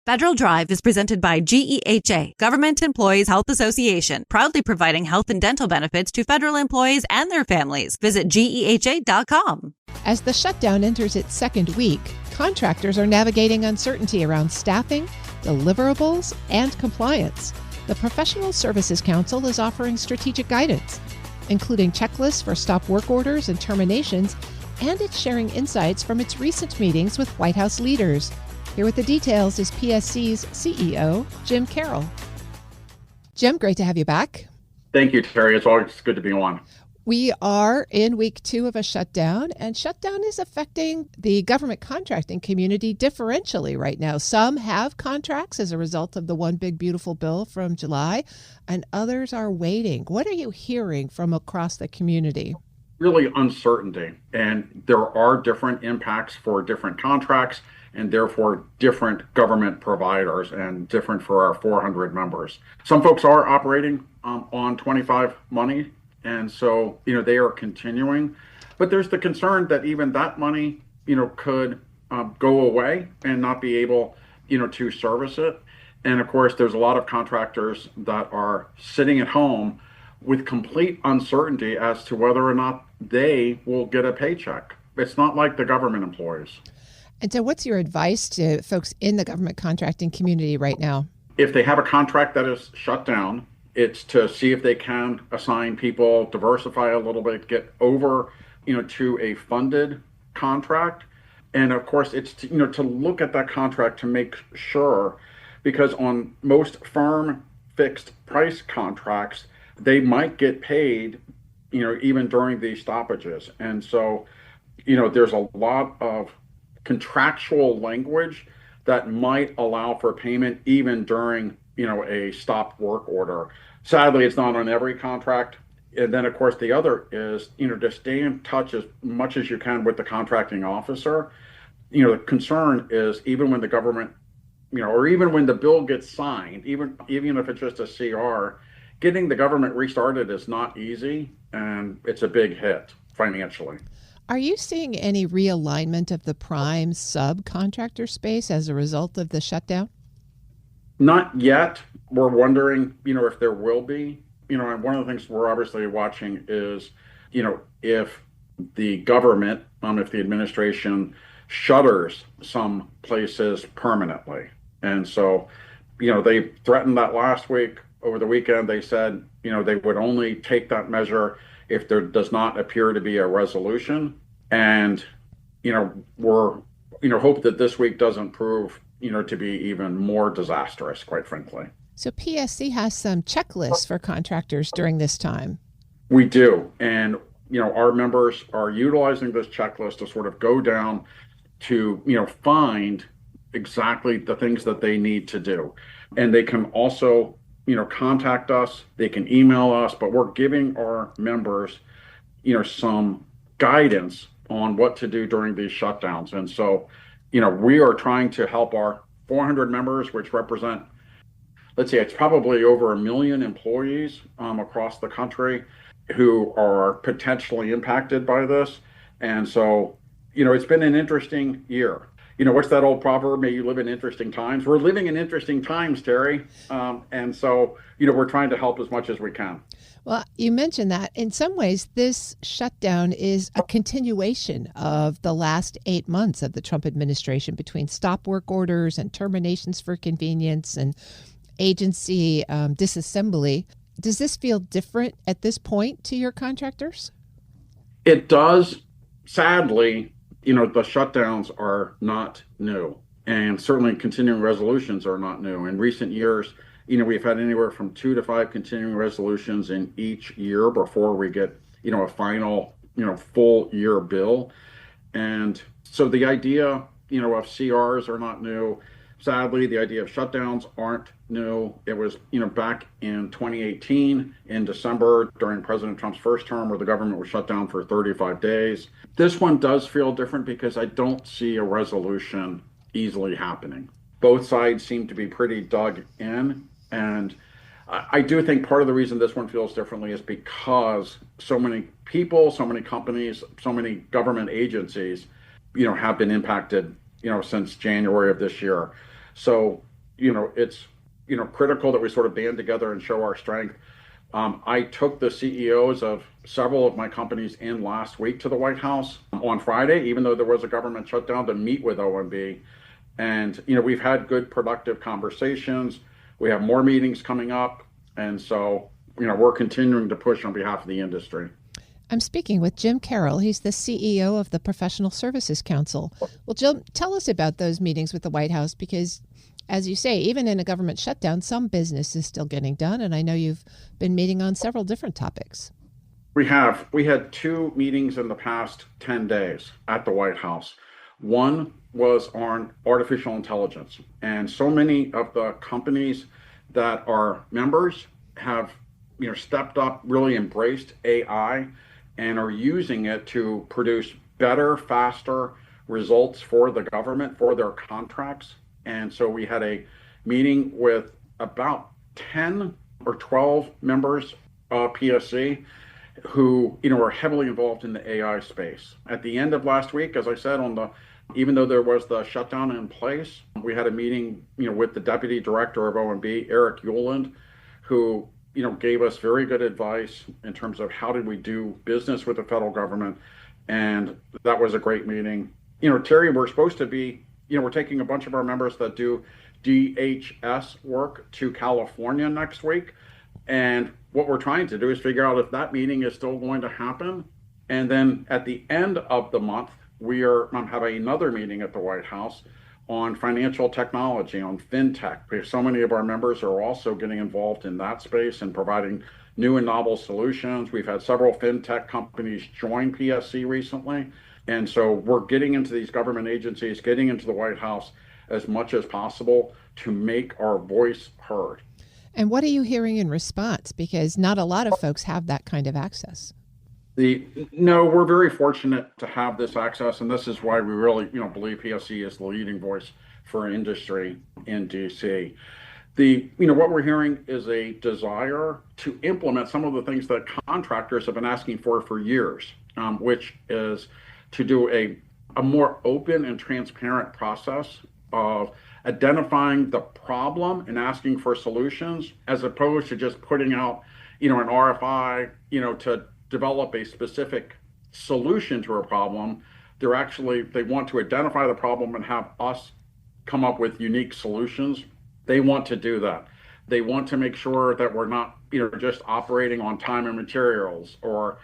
Federal Drive is presented by GEHA, Government Employees Health Association, proudly providing health and dental benefits to federal employees and their families. Visit GEHA.com. As the shutdown enters its second week, contractors are navigating uncertainty around staffing, deliverables, and compliance. The Professional Services Council is offering strategic guidance, including checklists for stop work orders and terminations, and it's sharing insights from its recent meetings with White House leaders. Here with the details is PSC's CEO, Jim Carroll. Jim, great to have you back. Thank you, Terry. It's always good to be on. We are in week 2 of a shutdown, and shutdown is affecting the government contracting community differentially right now. Some have contracts as a result of the One Big Beautiful Bill from July, and others are waiting. What are you hearing from across the community? Really uncertainty, and there are different impacts for different contracts and therefore different government providers and different for our 400 members. Some folks are operating on 25 money, and so they are continuing, but there's the concern that even that money could go away and not be able to service it. And of course there's a lot of contractors that are sitting at home with complete uncertainty as to whether or not they will get a paycheck. It's not like the government employees. And so what's your advice to folks in the government contracting community right now? If they have a contract that is shut down, it's to see if they can assign people, diversify a little bit, get over, to a funded contract. And of course, it's to look at that contract to make sure, because on most firm fixed price contracts, they might get paid, even during these stoppages. And so, there's a lot of contractual language that might allow for payment even during, a stopped work order. Sadly, it's not on every contract. And then, of course, the other is, to stay in touch as much as you can with the contracting officer. The concern is even when the government, or even when the bill gets signed, even if it's just a CR, getting the government restarted is not easy, and it's a big hit financially. Are you seeing any realignment of the prime subcontractor space as a result of the shutdown? Not yet. We're wondering, if there will be. And one of the things we're obviously watching is, if the government, if the administration shutters some places permanently. And so, they threatened that last week. Over the weekend, they said, they would only take that measure if there does not appear to be a resolution. And, we're, hope that this week doesn't prove, to be even more disastrous, quite frankly. So PSC has some checklists for contractors during this time. We do. And, our members are utilizing this checklist to sort of go down to, find exactly the things that they need to do. And they can also contact us, they can email us, but we're giving our members, some guidance on what to do during these shutdowns. And so, we are trying to help our 400 members, which represent, let's say it's probably over 1 million employees across the country who are potentially impacted by this. And so, it's been an interesting year. What's that old proverb? May you live in interesting times. We're living in interesting times, Terry. And so, we're trying to help as much as we can. Well, you mentioned that in some ways, this shutdown is a continuation of the last 8 months of the Trump administration between stop work orders and terminations for convenience and agency disassembly. Does this feel different at this point to your contractors? It does. Sadly, the shutdowns are not new, and certainly continuing resolutions are not new. In recent years, we've had anywhere from 2 to 5 continuing resolutions in each year before we get, a final, full year bill. And so the idea, of CRs are not new. Sadly, the idea of shutdowns aren't new. It was, back in 2018 in December during President Trump's first term where the government was shut down for 35 days. This one does feel different because I don't see a resolution easily happening. Both sides seem to be pretty dug in. And I do think part of the reason this one feels differently is because so many people, so many companies, so many government agencies, have been impacted, since January of this year. So, it's, critical that we sort of band together and show our strength. I took the CEOs of several of my companies in last week to the White House on Friday, even though there was a government shutdown, to meet with OMB. And, we've had good, productive conversations. We have more meetings coming up. And so, we're continuing to push on behalf of the industry. I'm speaking with Jim Carroll. He's the CEO of the Professional Services Council. Well, Jim, tell us about those meetings with the White House, because as you say, even in a government shutdown, some business is still getting done. And I know you've been meeting on several different topics. We have. We had 2 meetings in the past 10 days at the White House. One was on artificial intelligence. And so many of the companies that are members have, stepped up, really embraced AI, and are using it to produce better, faster results for the government, for their contracts. And so we had a meeting with about 10 or 12 members of PSC who, are heavily involved in the AI space. At the end of last week, as I said, even though there was the shutdown in place, we had a meeting, with the Deputy Director of OMB, Eric Euland, who, gave us very good advice in terms of how did we do business with the federal government. And that was a great meeting. Terry, we're supposed to be, we're taking a bunch of our members that do DHS work to California next week. And what we're trying to do is figure out if that meeting is still going to happen. And then at the end of the month, we are having another meeting at the White House on financial technology, on fintech, because so many of our members are also getting involved in that space and providing new and novel solutions. We've had several fintech companies join PSC recently. And so we're getting into these government agencies, getting into the White House as much as possible to make our voice heard. And what are you hearing in response? Because not a lot of folks have that kind of access. No, we're very fortunate to have this access, and this is why we really, believe PSC is the leading voice for industry in DC. What we're hearing is a desire to implement some of the things that contractors have been asking for years, which is to do a more open and transparent process of identifying the problem and asking for solutions, as opposed to just putting out, an RFI, to develop a specific solution to a problem. They want to identify the problem and have us come up with unique solutions. They want to do that. They want to make sure that we're not, just operating on time and materials or,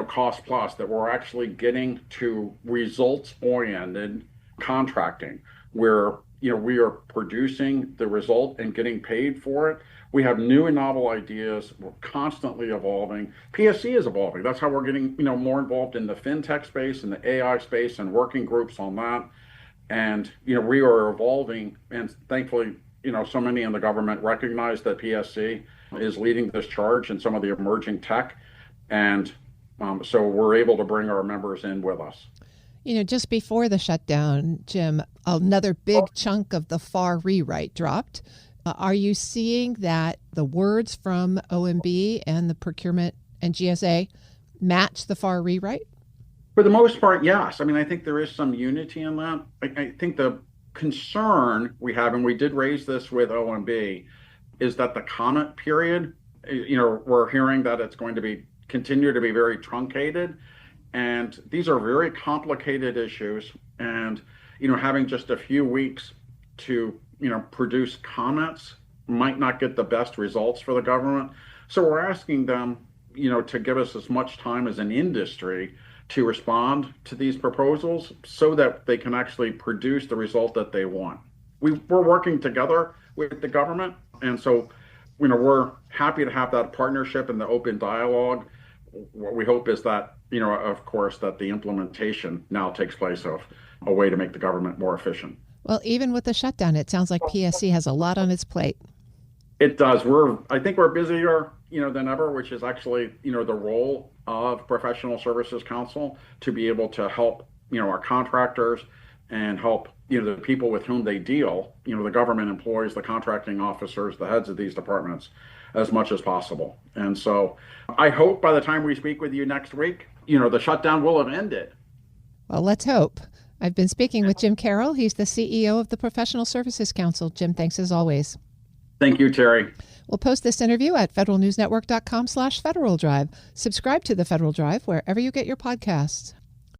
cost plus, that we're actually getting to results oriented contracting where, we are producing the result and getting paid for it. We have new and novel ideas. We're constantly evolving. PSC is evolving. That's how we're getting, more involved in the fintech space and the AI space and working groups on that. And, we are evolving. And thankfully, so many in the government recognize that PSC is leading this charge in some of the emerging tech. And so we're able to bring our members in with us. Just before the shutdown, Jim, another big chunk of the FAR rewrite dropped. Are you seeing that the words from OMB and the procurement and GSA match the FAR rewrite? For the most part, yes. I think there is some unity in that. I think the concern we have, and we did raise this with OMB, is that the comment period, we're hearing that it's going to continue to be very truncated. And these are very complicated issues. And, having just a few weeks to, produce comments might not get the best results for the government. So we're asking them, to give us as much time as an industry to respond to these proposals so that they can actually produce the result that they want. We're working together with the government. And so, we're happy to have that partnership and the open dialogue. What we hope is that, of course, that the implementation now takes place of a way to make the government more efficient. Well, even with the shutdown, it sounds like PSC has a lot on its plate. It does. I think we're busier, than ever, which is actually, the role of Professional Services Council to be able to help, our contractors and help, the people with whom they deal, the government employees, the contracting officers, the heads of these departments, as much as possible. And so I hope by the time we speak with you next week, the shutdown will have ended. Well, let's hope. I've been speaking with Jim Carroll. He's the CEO of the Professional Services Council. Jim, thanks as always. Thank you, Terry. We'll post this interview at federalnewsnetwork.com/Federal Drive. Subscribe to the Federal Drive wherever you get your podcasts.